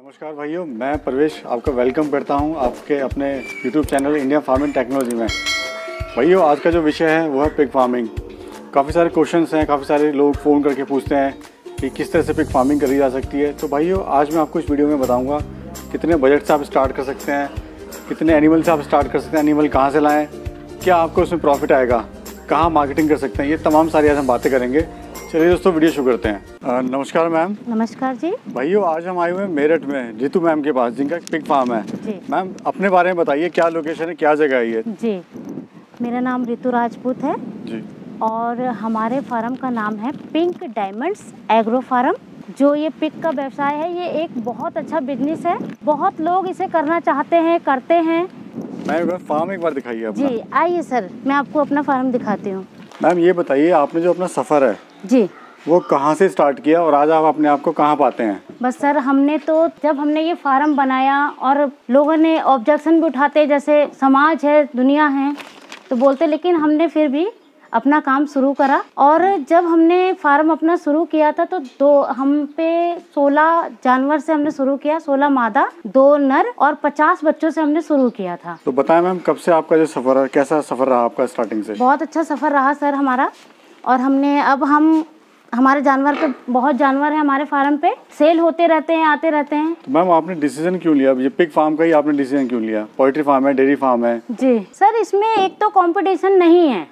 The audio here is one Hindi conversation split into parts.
नमस्कार भाइयों, मैं प्रवेश आपका वेलकम करता हूं आपके अपने YouTube channel India farming technology में। भाइयों, आज का जो विषय है वो है पिग फार्मिंग। काफ़ी सारे क्वेश्चंस हैं, काफ़ी सारे लोग फ़ोन करके पूछते हैं कि किस तरह से पिग फार्मिंग करी जा सकती है। तो भाइयों, आज मैं आपको इस वीडियो में बताऊँगा कितने बजट से आप स्टार्ट कर सकते हैं, कितने एनिमल से आप स्टार्ट कर सकते हैं, एनिमल कहाँ से लाएँ, क्या आपको उसमें प्रॉफिट आएगा, कहाँ मार्केटिंग कर सकते हैं, ये तमाम सारी आज हम बातें करेंगे। चलिए दोस्तों, वीडियो शुरू करते हैं। नमस्कार मैम। नमस्कार जी। भाइयों, आज हम आए हुए हैं मेरठ में जीतू मैम के पास, जिनका पिग फार्म है। मैम, अपने बारे में बताइए, क्या लोकेशन है, क्या जगह है ये? जी, मेरा नाम रितु राजपूत है जी। और हमारे फार्म का नाम है पिंक डायमंड्स एग्रो फार्म। जो ये पिग का व्यवसाय है, ये एक बहुत अच्छा बिजनेस है। बहुत लोग इसे करना चाहते हैं, करते हैं। मैम, फार्म एक बार दिखाइए अपना। जी, आइए सर, मैं आपको अपना फार्म दिखाती हूँ। मैम, ये बताइए, आपने जो अपना सफ़र है जी, वो कहाँ से स्टार्ट किया और आज आप अपने आप को कहाँ पाते हैं? बस सर, जब हमने ये फार्म बनाया और लोगों ने ऑब्जेक्शन भी उठाते, जैसे समाज है, दुनिया है, तो बोलते, लेकिन हमने फिर भी अपना काम शुरू करा। और जब हमने फार्म अपना शुरू किया था तो हम पे 16 जानवर से हमने शुरू किया, 16 मादा, 2 नर और 50 बच्चों से हमने शुरू किया था। तो बताएं मैम, कब से आपका जो सफ़र है, कैसा सफ़र रहा आपका स्टार्टिंग से? बहुत अच्छा सफ़र रहा सर हमारा। और हमारे जानवर पे, बहुत जानवर है हमारे फार्म पे, सेल होते रहते हैं, आते रहते हैं। तो मैम, आपने डिसीजन क्यों लिया, ये पिग फार्म का ही आपने डिसीजन क्यों लिया? पोल्ट्री फार्म है, डेयरी फार्म है। जी सर, इसमें एक तो कंपटीशन नहीं है,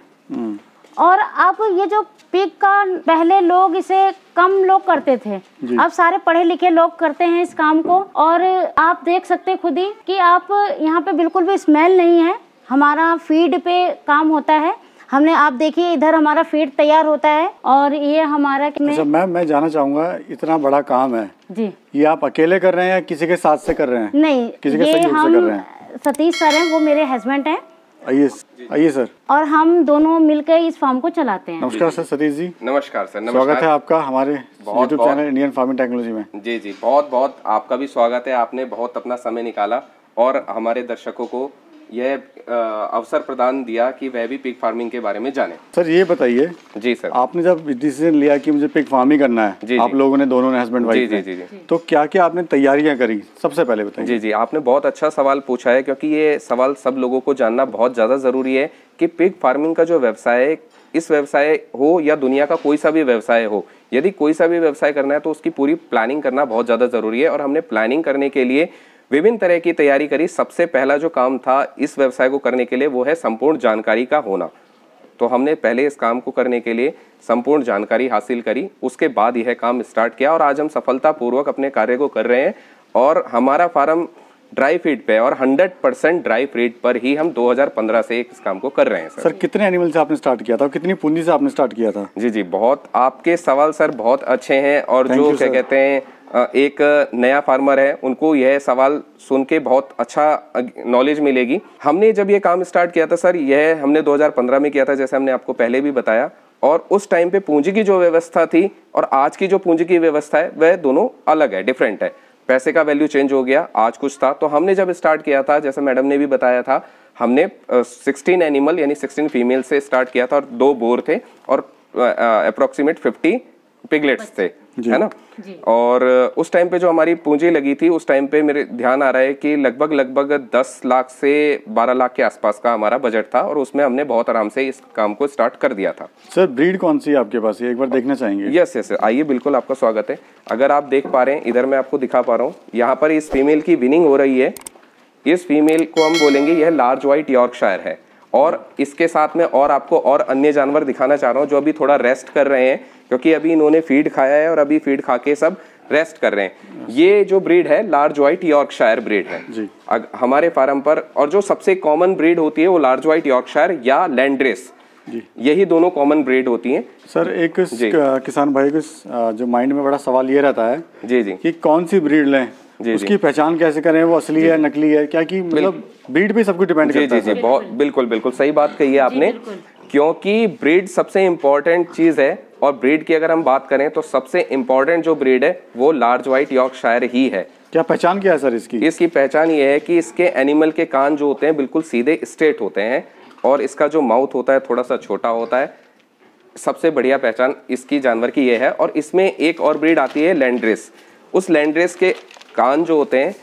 और अब ये जो पिग का, पहले लोग इसे कम लोग करते थे, अब सारे पढ़े लिखे लोग करते हैं इस काम को। और आप देख सकते खुद ही कि आप यहाँ पे बिल्कुल भी स्मेल नहीं है। हमारा फीड पे काम होता है। आप देखिए, इधर हमारा फीड तैयार होता है और ये हमारा अच्छा मैम, मैं जानना चाहूँगा, इतना बड़ा काम है जी, ये आप अकेले कर रहे हैं या किसी के साथ से कर रहे हैं? नहीं, किसी के सहयोग से कर रहे हैं? सतीश सर हैं, वो मेरे हस्बैंड हैं। आइए सर। और हम दोनों मिलकर इस फार्म को चलाते हैं। नमस्कार सर, सतीश जी। नमस्कार सर। नमस्कार, स्वागत है आपका हमारे YouTube channel Indian farming technology में। जी जी, बहुत बहुत आपका भी स्वागत है। आपने बहुत अपना समय निकाला और हमारे दर्शकों को यह अवसर प्रदान दिया कि वह भी पिग फार्मिंग के बारे में जाने। सर, ये बताइए। जी सर, आपने जब डिसीजन लिया कि मुझे पिग फार्मिंग करना है, जी, आप लोगों ने, दोनों ने, हस्बैंड वाइफ जी ने, जी जी, तो क्या क्या आपने तैयारियां करी, सबसे पहले बताइए। जी जी, आपने बहुत अच्छा सवाल पूछा है, क्योंकि ये सवाल सब लोगों को जानना बहुत ज़्यादा ज़रूरी है कि पिग फार्मिंग का जो व्यवसाय है, इस व्यवसाय हो या दुनिया का कोई सा भी व्यवसाय हो, यदि कोई सा भी व्यवसाय करना है तो उसकी पूरी प्लानिंग करना बहुत ज़्यादा ज़रूरी है। और हमने प्लानिंग करने के लिए विभिन्न तरह की तैयारी करी। सबसे पहला जो काम था इस व्यवसाय को करने के लिए, वो है संपूर्ण जानकारी का होना। तो हमने पहले इस काम को करने के लिए संपूर्ण जानकारी हासिल करी, उसके बाद यह काम स्टार्ट किया और आज हम सफलतापूर्वक अपने कार्य को कर रहे हैं। और हमारा फार्म ड्राई फीड पे और 100% ड्राई फीड पर ही हम 2015 से इस काम को कर रहे हैं। सर, कितने एनिमल से आपने स्टार्ट किया था और कितनी पूंजी से आपने स्टार्ट किया था? जी जी, बहुत आपके सवाल सर बहुत अच्छे हैं। और जो क्या कहते हैं, एक नया फार्मर है, उनको यह सवाल सुन के बहुत अच्छा नॉलेज मिलेगी। हमने जब ये काम स्टार्ट किया था सर, यह हमने 2015 में किया था, जैसे हमने आपको पहले भी बताया। और उस टाइम पे पूंजी की जो व्यवस्था थी और आज की जो पूंजी की व्यवस्था है, वह दोनों अलग है, डिफरेंट है। पैसे का वैल्यू चेंज हो गया, आज कुछ था। तो हमने जब स्टार्ट किया था, जैसे मैडम ने भी बताया था, हमने 16 एनिमल यानी 16 फीमेल से स्टार्ट किया था और 2 बोर थे और अप्रोक्सीमेट 50 पिगलेट्स थे, है ना। और उस टाइम पे जो हमारी पूंजी लगी थी, उस टाइम पे मेरे ध्यान आ रहा है कि लगभग 10 लाख से 12 लाख के आसपास का हमारा बजट था और उसमें हमने बहुत आराम से इस काम को स्टार्ट कर दिया था। सर, ब्रीड कौन सी है आपके पास, ये एक बार देखना चाहेंगे? यस यस, आइए, बिल्कुल, आपका स्वागत है। अगर आप देख पा रहे हैं, इधर मैं आपको दिखा पा रहा हूँ, यहाँ पर इस फीमेल की विनिंग हो रही है। इस फीमेल को हम बोलेंगे यह लार्ज व्हाइट यॉर्कशायर है। और इसके साथ में और आपको और अन्य जानवर दिखाना चाह रहा हूँ जो अभी थोड़ा रेस्ट कर रहे हैं, क्योंकि अभी इन्होंने फीड खाया है और अभी फीड खा के सब रेस्ट कर रहे हैं। ये जो ब्रीड है लार्ज व्हाइट यॉर्कशायर ब्रीड है जी। हमारे फार्म पर। और जो सबसे कॉमन ब्रीड होती है वो लार्ज व्हाइट यॉर्कशायर या लैंड्रेस, यही दोनों कॉमन ब्रीड होती हैं। सर, एक किसान भाई को जो माइंड में बड़ा सवाल ये रहता है जी जी कि कौन सी ब्रीड लें, उसकी पहचान कैसे करें, वो असली है नकली है, क्या कि मतलब ब्रीड पे सब कुछ डिपेंड करता है। जी जी, बहुत बिल्कुल बिल्कुल सही बात कही है आपने, क्योंकि ब्रीड सबसे इम्पोर्टेंट चीज है। और ब्रीड की अगर हम बात करें तो सबसे इम्पोर्टेंट जो ब्रीड है वो लार्ज व्हाइट यॉर्कशायर ही है। क्या पहचान क्या है सर इसकी? इसकी पहचान ये है कि इसके एनिमल के कान जो होते हैं बिल्कुल सीधे स्ट्रेट होते हैं और इसका जो माउथ होता है थोड़ा सा छोटा होता है। सबसे बढ़िया पहचान इसकी जानवर की ये है। और इसमें एक और ब्रीड आती है लैंड्रेस। उस लैंड्रेस के कान जो होते हैं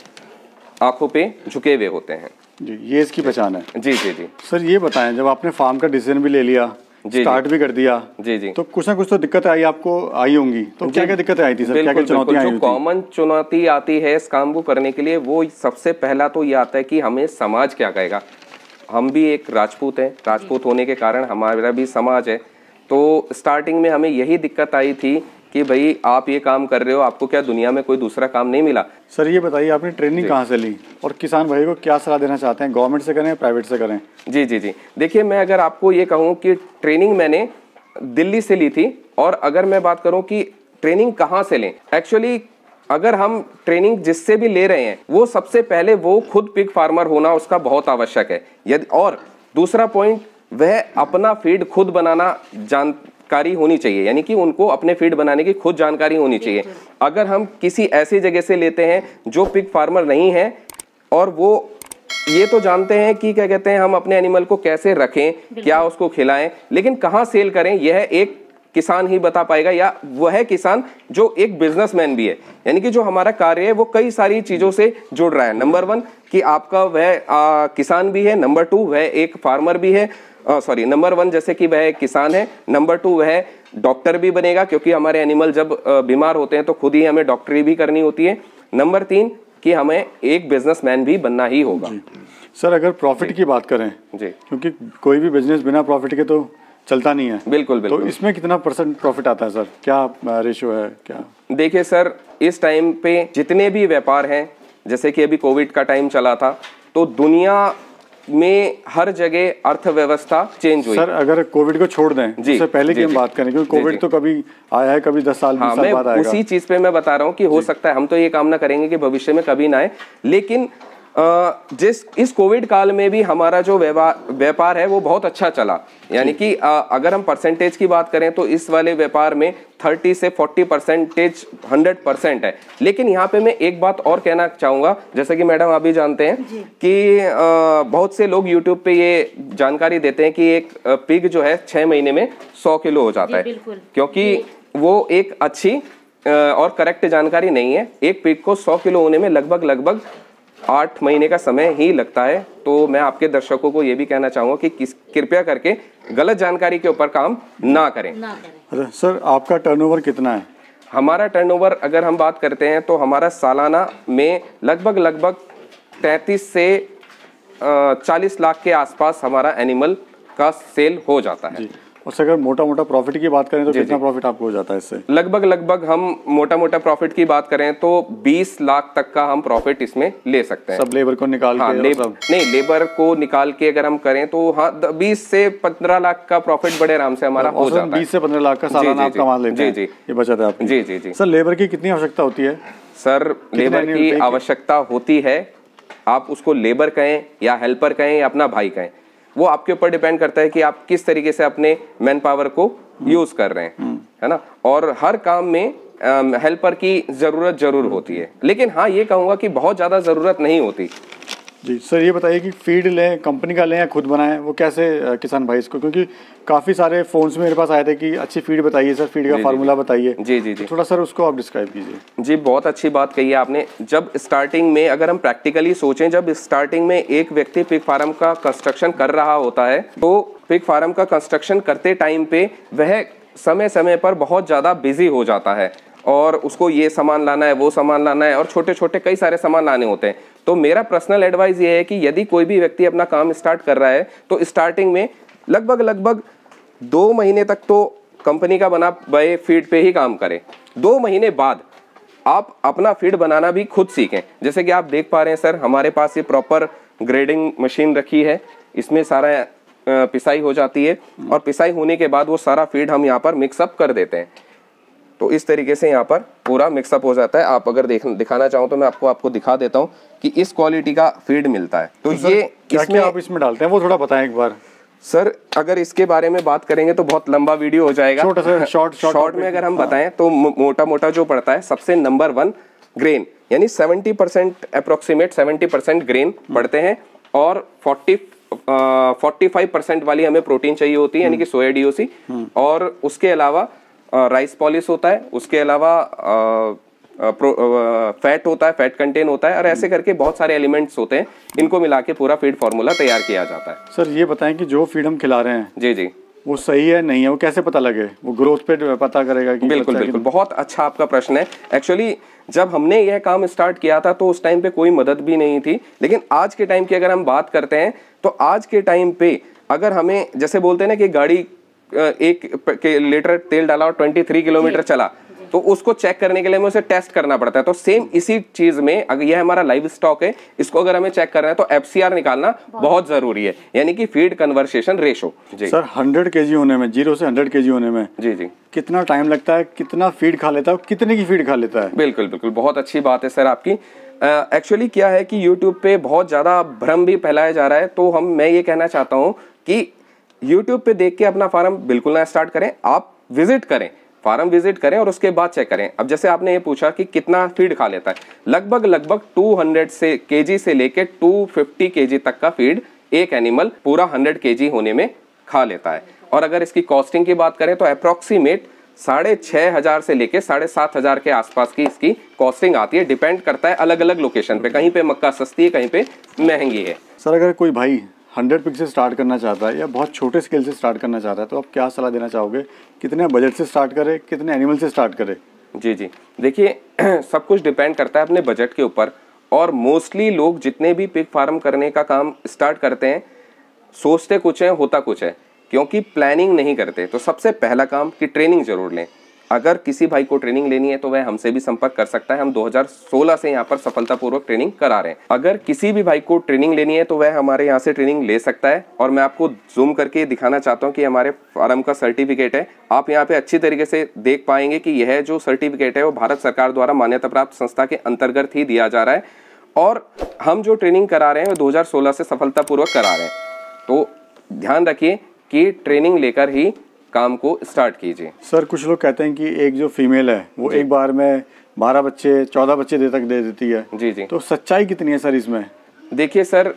आंखों पे झुके हुए होते हैं जी, ये इसकी पहचान है। जी जी जी सर ये बताएं, जब आपने फार्म का डिसीजन भी ले लिया, स्टार्ट भी कर दिया, जी जी, तो कुछ ना कुछ तो दिक्कत आई आपको, आई होंगी, तो क्या क्या दिक्कतें आई थी सर? क्या क्या चुनौतियां आई थी? जो कॉमन चुनौती आती है इस काम को करने के लिए, वो सबसे पहला तो ये आता है कि हमें समाज क्या कहेगा। हम भी एक राजपूत हैं, राजपूत होने के कारण हमारा भी समाज है। तो स्टार्टिंग में हमें यही दिक्कत आई थी कि भाई आप ये काम कर रहे हो, आपको क्या दुनिया में कोई दूसरा काम नहीं मिला? सर ये बताइए, आपने ट्रेनिंग कहाँ से ली और किसान भाई को क्या सलाह देना चाहते हैं, गवर्नमेंट से करें या प्राइवेट से करें? जी जी जी, देखिए मैं अगर आपको ये कहूँ कि ट्रेनिंग मैंने दिल्ली से ली थी, और अगर मैं बात करूँ कि ट्रेनिंग कहाँ से लें, एक्चुअली अगर हम ट्रेनिंग जिससे भी ले रहे हैं वो सबसे पहले वो खुद पिग फार्मर होना उसका बहुत आवश्यक है। यदि और दूसरा पॉइंट, वह अपना फीड खुद बनाना जानकारी होनी चाहिए, यानी कि उनको अपने फीड बनाने की खुद जानकारी होनी चाहिए। अगर हम किसी ऐसी जगह से लेते हैं जो पिग फार्मर नहीं है और वो ये तो जानते हैं कि क्या कहते हैं हम अपने एनिमल को कैसे रखें, क्या उसको खिलाएं, लेकिन कहाँ सेल करें यह एक किसान ही बता पाएगा, या वह किसान जो एक बिजनेसमैन भी है, यानी कि जो हमारा कार्य है वो कई सारी चीजों से जुड़ रहा है। नंबर 1 कि आपका वह किसान भी है, नंबर 2 वह एक फार्मर भी है, नंबर 1 जैसे कि वह एक किसान है, नंबर 2 वह डॉक्टर भी बनेगा क्योंकि हमारे एनिमल जब बीमार होते हैं तो खुद ही हमें डॉक्टरी भी करनी होती है, नंबर 3 कि हमें एक बिजनेसमैन भी बनना ही होगा। सर अगर प्रॉफिट की बात करें जी, क्योंकि कोई भी बिजनेस बिना प्रॉफिट के तो चलता नहीं है। बिल्कुल बिल्कुल। तो इसमें कितना % प्रॉफिट आता है सर, क्या रेशियो है क्या? देखिए सर, इस टाइम पे जितने भी व्यापार हैं, जैसे कि अभी कोविड का टाइम चला था, तो दुनिया में हर जगह अर्थव्यवस्था चेंज हुई। सर अगर कोविड को छोड़ दें, उससे पहले की हम बात करें, क्योंकि कोविड तो कभी आया है, कभी 10 साल 20 साल बाद आएगा। उसी चीज पे मैं बता रहा हूँ कि हो सकता है, हम तो ये कामना करेंगे कि भविष्य में कभी ना आए, लेकिन इस कोविड काल में भी हमारा जो व्यापार है वो बहुत अच्छा चला। यानी कि अगर हम परसेंटेज की बात करें तो इस वाले व्यापार में 30 से 40% 100% है। लेकिन यहाँ पे मैं एक बात और कहना चाहूंगा, जैसे कि मैडम आप भी जानते हैं कि बहुत से लोग यूट्यूब पे ये जानकारी देते हैं कि एक पिग जो है 6 महीने में 100 किलो हो जाता है, क्योंकि वो एक अच्छी और करेक्ट जानकारी नहीं है। एक पिग को 100 किलो होने में लगभग 8 महीने का समय ही लगता है। तो मैं आपके दर्शकों को ये भी कहना चाहूंगा कि कृपया करके गलत जानकारी के ऊपर काम ना करें। सर आपका टर्नओवर कितना है? हमारा टर्नओवर अगर हम बात करते हैं तो हमारा सालाना में लगभग 33 से 40 लाख के आसपास हमारा एनिमल का सेल हो जाता है। और अगर मोटा प्रॉफिट की बात करें तो कितना प्रॉफिट आपको हो जाता है इससे? लगभग हम मोटा प्रॉफिट की बात करें तो 20 लाख तक का हम प्रॉफिट इसमें ले सकते हैं। सब लेबर को निकाल के? नहीं, लेबर को निकाल के अगर हम करें तो हाँ 20 से 15 लाख का प्रॉफिट बड़े आराम से हमारा हो जाता है। 20 से 15 लाख का सालाना आप कमा लेते हैं। ये बचत है आपकी। जी। सर लेबर की कितनी आवश्यकता होती है? सर लेबर की आवश्यकता होती है, आप उसको लेबर कहें या हेल्पर कहें या अपना भाई कहें, वो आपके ऊपर डिपेंड करता है कि आप किस तरीके से अपने मैन पावर को यूज कर रहे हैं, है ना। और हर काम में हेल्पर की जरूरत जरूर होती है, लेकिन हाँ ये कहूंगा कि बहुत ज्यादा जरूरत नहीं होती। जी सर ये बताइए कि फीड लें कंपनी का लें या खुद बनाएं, वो कैसे किसान भाई इसको, क्योंकि काफ़ी सारे फोन्स में मेरे पास आए थे कि अच्छी फीड बताइए सर, फीड का फार्मूला बताइए। जी। तो थोड़ा सर उसको आप डिस्क्राइब कीजिए। जी बहुत अच्छी बात कही है आपने। जब स्टार्टिंग में अगर हम प्रैक्टिकली सोचें, जब स्टार्टिंग में एक व्यक्ति पिग फार्म का कंस्ट्रक्शन कर रहा होता है तो पिग फार्म का कंस्ट्रक्शन करते टाइम पे वह समय पर बहुत ज़्यादा बिजी हो जाता है और उसको ये सामान लाना है, वो सामान लाना है और छोटे छोटे कई सारे सामान लाने होते हैं। तो मेरा पर्सनल एडवाइस ये है कि यदि कोई भी व्यक्ति अपना काम स्टार्ट कर रहा है तो स्टार्टिंग में लगभग 2 महीने तक तो कंपनी का बना हुए फीड पे ही काम करें। 2 महीने बाद आप अपना फीड बनाना भी खुद सीखें। जैसे कि आप देख पा रहे हैं सर, हमारे पास ये प्रॉपर ग्रेडिंग मशीन रखी है, इसमें सारा पिसाई हो जाती है और पिसाई होने के बाद वो सारा फीड हम यहाँ पर मिक्सअप कर देते हैं। तो इस तरीके से यहाँ पर पूरा मिक्सअप हो जाता है। आप अगर दिखाना चाहो तो मैं आपको दिखा देता हूँ कि इस क्वालिटी का फीड मिलता है। तो ये क्या आप इसमें डालते हैं वो थोड़ा बताएं एक बार। सर अगर इसके बारे में बात करेंगे तो बहुत लंबा वीडियो हो जाएगा। शॉर्ट में अगर हम बताएं तो मोटा जो पड़ता है, सबसे नंबर 1 ग्रेन, यानी 70% अप्रोक्सीमेट 70% ग्रेन पड़ते हैं और 45% वाली हमें प्रोटीन चाहिए होती है, यानी कि सोया डीओसी। और उसके अलावा राइस पॉलिश होता है, उसके अलावा फैट होता है, फैट कंटेन होता है, और ऐसे करके बहुत सारे एलिमेंट्स होते हैं, इनको मिला के पूरा फीड फार्मूला तैयार किया जाता है। सर ये बताएं कि जो फीड हम खिला रहे हैं जी जी वो सही है नहीं है, वो कैसे पता लगे? वो ग्रोथ पे पता करेगा कि? बिल्कुल बिल्कुल, बहुत अच्छा आपका प्रश्न है। एक्चुअली जब हमने यह काम स्टार्ट किया था तो उस टाइम पे कोई मदद भी नहीं थी, लेकिन आज के टाइम की अगर हम बात करते हैं तो आज के टाइम पे अगर हमें जैसे बोलते हैं ना कि गाड़ी 1 लीटर तेल डाला और 23 किलोमीटर चला, तो उसको चेक करने के लिए हमें उसे टेस्ट करना पड़ता है। तो सेम इसी चीज में अगर यह हमारा लाइव स्टॉक है, इसको अगर हमें चेक करना है तो FCR निकालना बहुत जरूरी है, यानी कि फीड कन्वर्सेशन रेशो। जी सर 100 kg होने में, 0 से 100 kg होने में जी जी कितना टाइम लगता है, कितना फीड खा लेता है, कितने की फीड खा लेता है? बिल्कुल बिल्कुल, बहुत अच्छी बात है सर आपकी। एक्चुअली क्या है कि YouTube पे बहुत ज्यादा भ्रम भी फैलाया जा रहा है, तो मैं ये कहना चाहता हूँ कि YouTube पे देख के अपना फार्म बिल्कुल ना स्टार्ट करें, आप विजिट करें, फार्म विजिट करें और उसके बाद चेक करें। अब जैसे आपने ये पूछा कि कितना फीड खा लेता है, लगभग 200 kg से लेके 250 kg तक का फीड एक एनिमल पूरा 100 kg होने में खा लेता है। और अगर इसकी कॉस्टिंग की बात करें तो अप्रोक्सीमेट 6,500 से लेके 7,500 के आसपास की इसकी कॉस्टिंग आती है। डिपेंड करता है अलग अलग लोकेशन पे, कहीं पे मक्का सस्ती है, कहीं पे महंगी है। सर अगर कोई भाई 100 पिग से स्टार्ट करना चाहता है या बहुत छोटे स्केल से स्टार्ट करना चाहता है तो आप क्या सलाह देना चाहोगे? कितने बजट से स्टार्ट करे, कितने एनिमल से स्टार्ट करे? जी जी, देखिए सब कुछ डिपेंड करता है अपने बजट के ऊपर, और मोस्टली लोग जितने भी पिग फार्म करने का काम स्टार्ट करते हैं सोचते कुछ है होता कुछ है, क्योंकि प्लानिंग नहीं करते। तो सबसे पहला काम कि ट्रेनिंग जरूर लें। अगर किसी भाई को ट्रेनिंग लेनी है तो वह हमसे भी संपर्क कर सकता है। हम 2016 से यहाँ पर सफलतापूर्वक ट्रेनिंग करा रहे हैं। अगर किसी भी भाई को ट्रेनिंग लेनी है तो वह हमारे यहाँ से ट्रेनिंग ले सकता है। और मैं आपको जूम करके दिखाना चाहता हूँ कि हमारे फार्म का सर्टिफिकेट है। आप यहाँ पे अच्छी तरीके से देख पाएंगे कि यह जो सर्टिफिकेट है वो भारत सरकार द्वारा मान्यता प्राप्त संस्था के अंतर्गत ही दिया जा रहा है, और हम जो ट्रेनिंग करा रहे हैं वो 2016 से सफलतापूर्वक करा रहे हैं। तो ध्यान रखिए कि ट्रेनिंग लेकर ही काम को स्टार्ट कीजिए। सर कुछ लोग कहते हैं कि एक जो फीमेल है वो एक बार में 12 बच्चे 14 बच्चे तक दे देती है। जी जी, तो सच्चाई कितनी है सर इसमें? देखिए सर,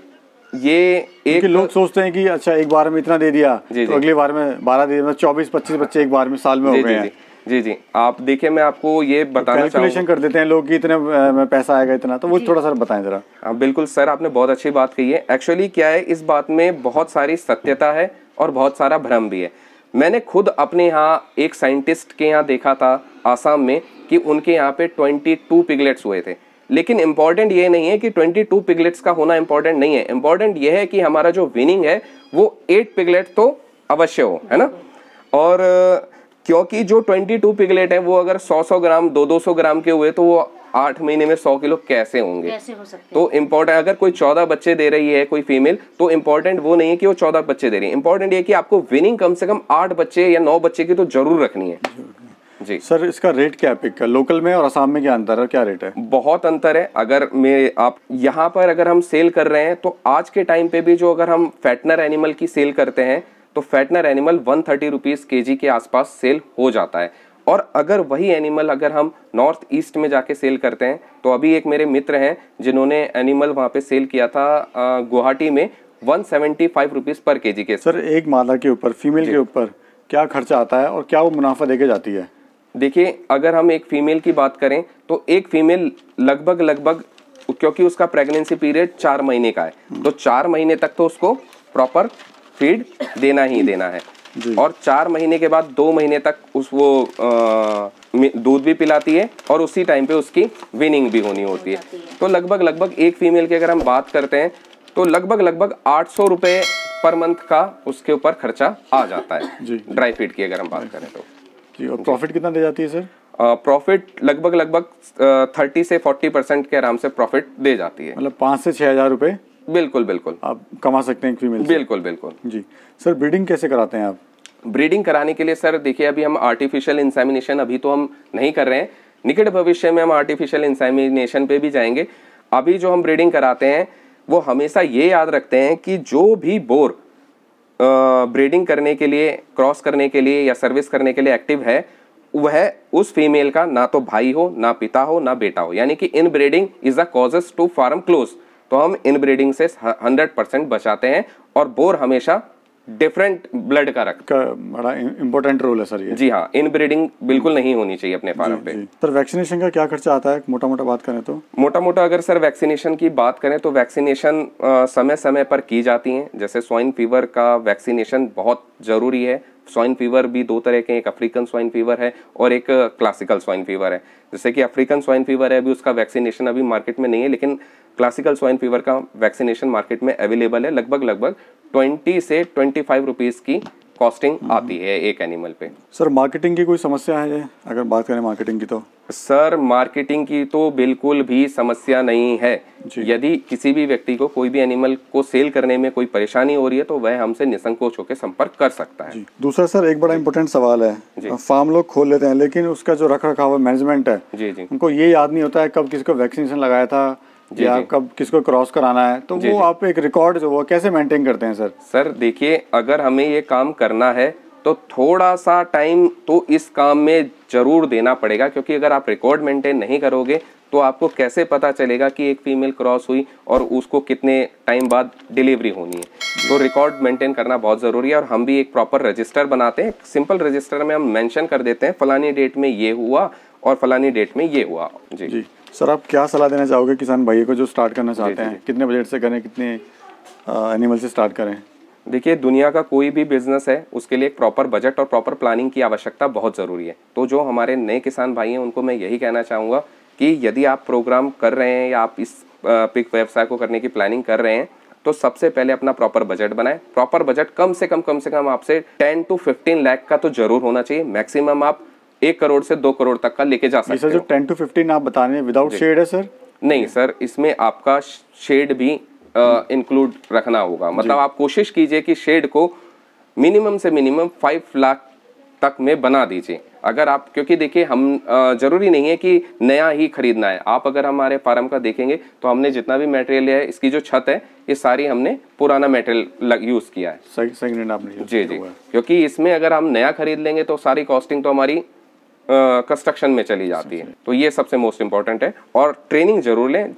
ये एक लोग सोचते हैं कि अच्छा एक बार में इतना दे दिया तो अगली बार में 12 दे दिया, 24-25 बच्चे एक बार में साल में हो गए हैं। जी जी, आप देखिए मैं आपको ये बताना चाहूँगा, कैलकुलेशन कर देते हैं लोग कि इतने में पैसा आएगा इतना, तो वो थोड़ा सा बताएं जरा। हाँ बिल्कुल सर, आपने बहुत अच्छी बात कही है। एक्चुअली क्या है, इस बात में बहुत सारी सत्यता है और बहुत सारा भ्रम भी है। मैंने खुद अपने यहाँ एक साइंटिस्ट के यहाँ देखा था आसाम में कि उनके यहाँ पे 22 पिगलेट्स हुए थे। लेकिन इम्पॉर्टेंट ये नहीं है कि 22 पिगलेट्स का होना इम्पॉर्टेंट नहीं है। इम्पॉर्टेंट ये है कि हमारा जो विनिंग है वो 8 पिगलेट तो अवश्य हो, है ना। और क्योंकि जो 22 पिगलेट है वो अगर 100-100 ग्राम 200-200 ग्राम के हुए तो वो 8 महीने में 100 किलो कैसे होंगे? कैसे हो सकते? तो इम्पोर्टेंट, अगर कोई 14 बच्चे दे रही है कोई फीमेल, तो इम्पोर्टेंट वो नहीं है कि वो 14 बच्चे दे रही है। इम्पोर्टेंट ये कि आपको विनिंग कम से कम 8 बच्चे या 9 बच्चे की तो जरूर रखनी है। जी सर, इसका रेट क्या है पिग का? लोकल में और असम में क्या अंतर है, क्या रेट है? बहुत अंतर है। अगर आप यहाँ पर अगर हम सेल कर रहे हैं तो आज के टाइम पे भी जो अगर हम फैटनर एनिमल की सेल करते हैं तो फैटनर एनिमल 130 रुपीज केजी के आसपास सेल हो जाता है। और अगर वही एनिमल अगर हम नॉर्थ ईस्ट में जाके सेल करते हैं तो अभी एक मेरे मित्र हैं जिन्होंने एनिमल वहाँ पे सेल किया था गुवाहाटी में 175 रुपीज पर केजी के। सर एक मादा के ऊपर, फीमेल के ऊपर क्या खर्चा आता है और क्या वो मुनाफा देके जाती है? देखिए, अगर हम एक फीमेल की बात करें तो एक फीमेल लगभग क्योंकि उसका प्रेगनेंसी पीरियड 4 महीने का है, तो 4 महीने तक तो उसको प्रॉपर फीड देना ही देना है। और 4 महीने के बाद 2 महीने तक वो दूध भी पिलाती है और उसी टाइम पे उसकी विनिंग भी होनी होती है। तो लगभग एक फीमेल की अगर हम बात करते हैं तो लगभग 800 रुपए पर मंथ का उसके ऊपर खर्चा आ जाता है ड्राई फीड की अगर हम बात करें तो। जी, और प्रॉफिट कितना दे जाती है सर? प्रॉफिट लगभग 30 से 40% के आराम से प्रॉफिट दे जाती है। मतलब 5 से 6 हजार रुपए बिल्कुल आप कमा सकते हैं फीमेल? बिल्कुल जी। सर ब्रीडिंग कैसे कराते हैं आप? ब्रीडिंग कराने के लिए सर देखिए, अभी हम आर्टिफिशियल इंसेमिनेशन अभी तो हम नहीं कर रहे हैं, निकट भविष्य में हम आर्टिफिशियल इंसेमिनेशन पे भी जाएंगे। अभी जो हम ब्रीडिंग कराते हैं वो हमेशा ये याद रखते हैं कि जो भी बोर ब्रीडिंग करने के लिए, क्रॉस करने के लिए या सर्विस करने के लिए एक्टिव है, वह उस फीमेल का ना तो भाई हो, ना पिता हो, ना बेटा हो, यानी कि inbreeding is the causes to form close. तो हम इन ब्रीडिंग से 100% बचाते हैं और बोर हमेशा डिफरेंट ब्लड का रखते हैं। बड़ा इम्पोर्टेंट रोल है सर ये। जी हाँ, इनब्रीडिंग बिल्कुल नहीं होनी चाहिए अपने फार्म पे। सर वैक्सीनेशन का क्या खर्चा आता है, मोटा मोटा बात करें तो? मोटा मोटा अगर सर वैक्सीनेशन की बात करें तो वैक्सीनेशन समय समय पर की जाती हैं। जैसे स्वाइन फीवर का वैक्सीनेशन बहुत जरूरी है। स्वाइन फीवर भी दो तरह के, एक अफ्रीकन स्वाइन फीवर है और एक क्लासिकल स्वाइन फीवर है। जैसे कि अफ्रीकन स्वाइन फीवर है, अभी उसका वैक्सीनेशन अभी मार्केट में नहीं है, लेकिन क्लासिकल स्वाइन फीवर का वैक्सीनेशन मार्केट में अवेलेबल है। लगभग 20 से 25 रुपीज की कॉस्टिंग आती है एक एनिमल पे। सर मार्केटिंग की कोई समस्या है अगर बात करें मार्केटिंग की तो? सर मार्केटिंग की तो बिल्कुल भी समस्या नहीं है। यदि किसी भी व्यक्ति को कोई भी एनिमल को सेल करने में कोई परेशानी हो रही है तो वह हमसे निसंकोच होकर संपर्क कर सकता है। दूसरा सर एक बड़ा इंपॉर्टेंट सवाल है, फार्म लोग खोल लेते हैं लेकिन उसका जो रख रखाव मैनेजमेंट है उनको ये याद नहीं होता है कब किसको वैक्सीनेशन लगाया था या कब किसको क्रॉस कराना है, तो वो आप एक रिकॉर्ड जो वो कैसे मेंटेन करते हैं सर? सर देखिए, अगर हमें ये काम करना है तो थोड़ा सा टाइम तो इस काम में जरूर देना पड़ेगा, क्योंकि अगर आप रिकॉर्ड मेंटेन नहीं करोगे तो आपको कैसे पता चलेगा कि एक फीमेल क्रॉस हुई और उसको कितने टाइम बाद डिलीवरी होनी है। तो रिकॉर्ड मेंटेन करना बहुत ज़रूरी है और हम भी एक प्रॉपर रजिस्टर बनाते हैं। सिंपल रजिस्टर में हम मेंशन कर देते हैं फलानी डेट में ये हुआ और फलानी डेट में ये हुआ। जी सर, आप क्या सलाह देना चाहोगे किसान भाइयों को जो स्टार्ट करना चाहते हैं? कितने बजट से करें, कितने एनिमल से स्टार्ट करें? देखिए, दुनिया का कोई भी बिजनेस है उसके लिए एक प्रॉपर बजट और प्रॉपर प्लानिंग की आवश्यकता बहुत ज़रूरी है। तो जो हमारे नए किसान भाई हैं उनको मैं यही कहना चाहूँगा कि यदि आप प्रोग्राम कर रहे हैं या आप इस पिग व्यवसाय को करने की प्लानिंग कर रहे हैं तो सबसे पहले अपना प्रॉपर बजट बनाएं। प्रॉपर बजट कम से कम आपसे 10 to 15 लाख का तो जरूर होना चाहिए। मैक्सिमम आप 1 करोड़ से 2 करोड़ तक का लेके जा सकते हैं। जो 10 to 15 आप बता रहे हैं विदाउट शेड है सर? नहीं सर, इसमें आपका शेड भी इंक्लूड रखना होगा। मतलब आप कोशिश कीजिए कि शेड को मिनिमम से मिनिमम 5 लाख तक में बना दीजिए। अगर आप, क्योंकि देखिए हम जरूरी नहीं है कि नया ही खरीदना है। आप अगर हमारे फार्म का देखेंगे तो हमने जितना भी मटेरियल है, इसकी जो छत है ये सारी हमने पुराना मटेरियल यूज किया है। सही निर्णय आपने जी, क्योंकि इसमें अगर हम नया खरीद लेंगे तो सारी कॉस्टिंग तो हमारी कंस्ट्रक्शन में चली जाती है। तो ये सबसे मोस्ट इम्पोर्टेंट है और ट्रेनिंग जरूर लें।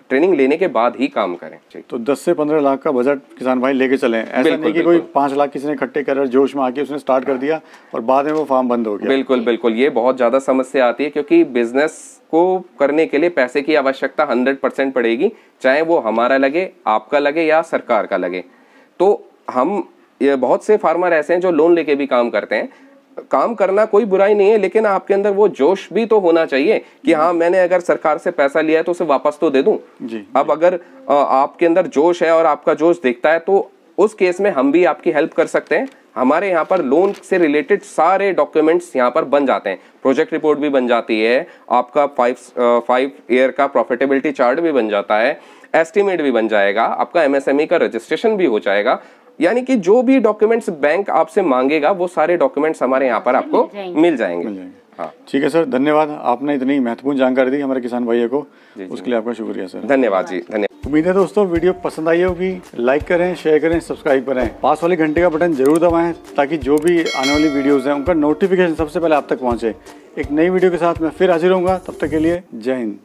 ट्रेनिंग लेने के बाद ही काम करें। तो 10 से 15 लाख का बजट किसान भाई लेके चलें। ऐसा नहीं कि कोई 5 लाख किसी ने इकट्ठे कर जोश में आके उसने स्टार्ट कर दिया और बाद में वो फार्म बंद हो गया। बिल्कुल, ये बहुत ज्यादा समस्या आती है, क्योंकि बिजनेस को करने के लिए पैसे की आवश्यकता 100% पड़ेगी, चाहे वो हमारा लगे, आपका लगे या सरकार का लगे। तो हम बहुत से फार्मर ऐसे हैं जो लोन लेके भी काम करते हैं। काम करना कोई बुराई नहीं है, लेकिन आपके अंदर वो जोश भी तो होना चाहिए कि हाँ, मैंने अगर सरकार से पैसा लिया है तो उसे वापस तो दे दूं। अब अगर आपके अंदर जोश है और आपका जोश दिखता है तो उस केस में हम भी आपकी हेल्प कर सकते हैं। हमारे यहाँ पर लोन से रिलेटेड सारे डॉक्यूमेंट्स यहाँ पर बन जाते हैं। प्रोजेक्ट रिपोर्ट भी बन जाती है, आपका 5 ईयर का प्रॉफिटेबिलिटी चार्ट भी बन जाता है, एस्टिमेट भी बन जाएगा, आपका MSME का रजिस्ट्रेशन भी हो जाएगा। यानी कि जो भी डॉक्यूमेंट्स बैंक आपसे मांगेगा वो सारे डॉक्यूमेंट्स हमारे यहाँ पर आपको मिल जाएंगे। हाँ, ठीक है सर, धन्यवाद। आपने इतनी महत्वपूर्ण जानकारी दी हमारे किसान भाइयों को, उसके लिए आपका शुक्रिया सर। धन्यवाद जी, धन्यवाद। उम्मीद है दोस्तों वीडियो पसंद आई होगी। लाइक करें, शेयर करें, सब्सक्राइब करें, पास वाले घंटे का बटन जरूर दबाएं ताकि जो भी आने वाली वीडियोस हैं उनका नोटिफिकेशन सबसे पहले आप तक पहुंचे। एक नई वीडियो के साथ मैं फिर हाजिर होऊंगा, तब तक के लिए जय हिंद।